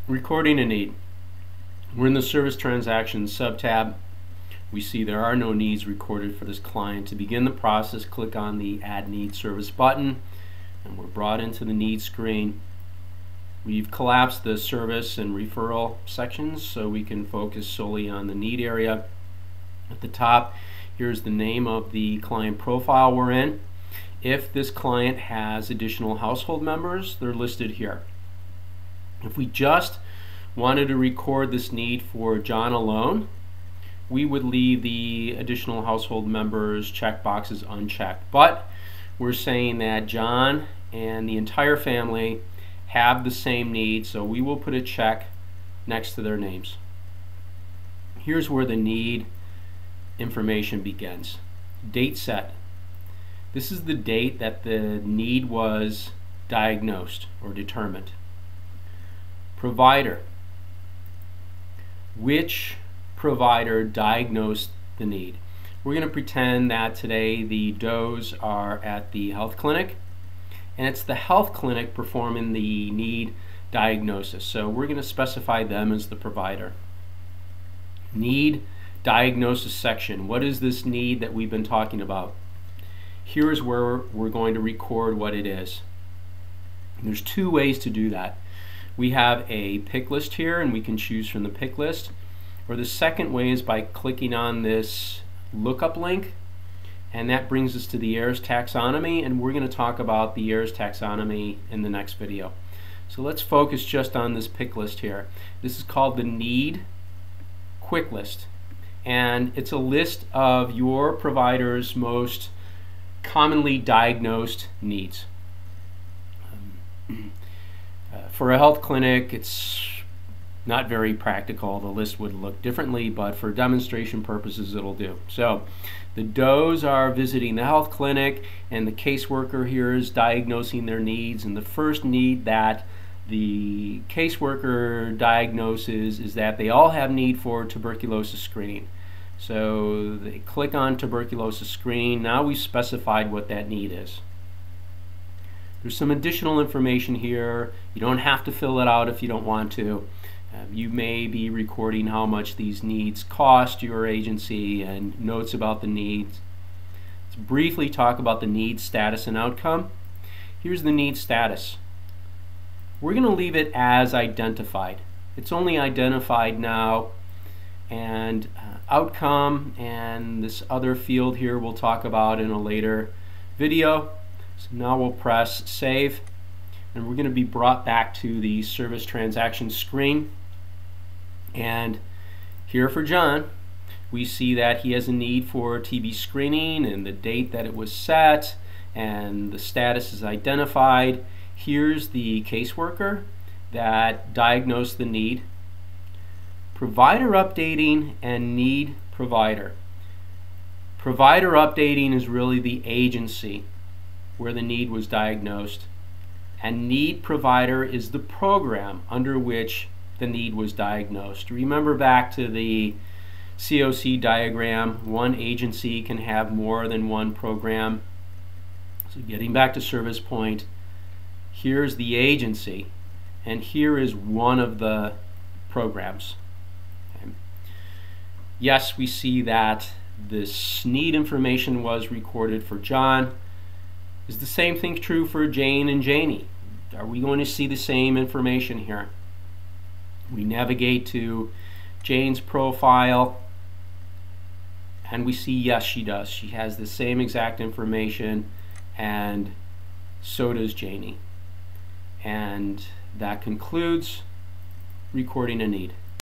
Recording a need. We're in the Service Transactions sub-tab. We see there are no needs recorded for this client. To begin the process, click on the Add Need Service button, and we're brought into the Needs screen. We've collapsed the service and referral sections so we can focus solely on the need area. At the top, here's the name of the client profile we're in. If this client has additional household members, they're listed here. If we just wanted to record this need for John alone, we would leave the additional household members checkboxes unchecked. But we're saying that John and the entire family have the same need, so we will put a check next to their names. Here's where the need information begins. Date set. This is the date that the need was diagnosed or determined. Provider. Which provider diagnosed the need? We're going to pretend that today the Does are at the health clinic, and it's the health clinic performing the need diagnosis. So we're going to specify them as the provider. Need diagnosis section. What is this need that we've been talking about? Here's where we're going to record what it is. And there's two ways to do that. We have a pick list here, and we can choose from the pick list. Or the second way is by clicking on this lookup link, and that brings us to the Ayers taxonomy, and we're going to talk about the Ayers taxonomy in the next video. So let's focus just on this pick list here. This is called the Need Quick List, and it's a list of your provider's most commonly diagnosed needs. For a health clinic, it's not very practical. The list would look differently, but for demonstration purposes it'll do. So the Does are visiting the health clinic, and the caseworker here is diagnosing their needs. And the first need that the caseworker diagnoses is that they all have need for tuberculosis screening. So they click on tuberculosis screening. Now we've specified what that need is. There's some additional information here. You don't have to fill it out if you don't want to. You may be recording how much these needs cost your agency and notes about the needs. Let's briefly talk about the need status and outcome. Here's the need status. We're going to leave it as identified. It's only identified now, and outcome and this other field here we'll talk about in a later video. So now we'll press save, and we're going to be brought back to the service transaction screen. And here for John, we see that he has a need for TB screening and the date that it was set, and the status is identified. Here's the caseworker that diagnosed the need. Provider updating and need provider. Provider updating is really the agency where the need was diagnosed, and need provider is the program under which the need was diagnosed. Remember back to the COC diagram, one agency can have more than one program. So getting back to Service Point, here's the agency, and here is one of the programs. Okay. Yes, we see that this need information was recorded for John. Is the same thing true for Jane and Janie? Are we going to see the same information here? We navigate to Jane's profile, and we see yes, she does. She has the same exact information, and so does Janie. And that concludes recording a need.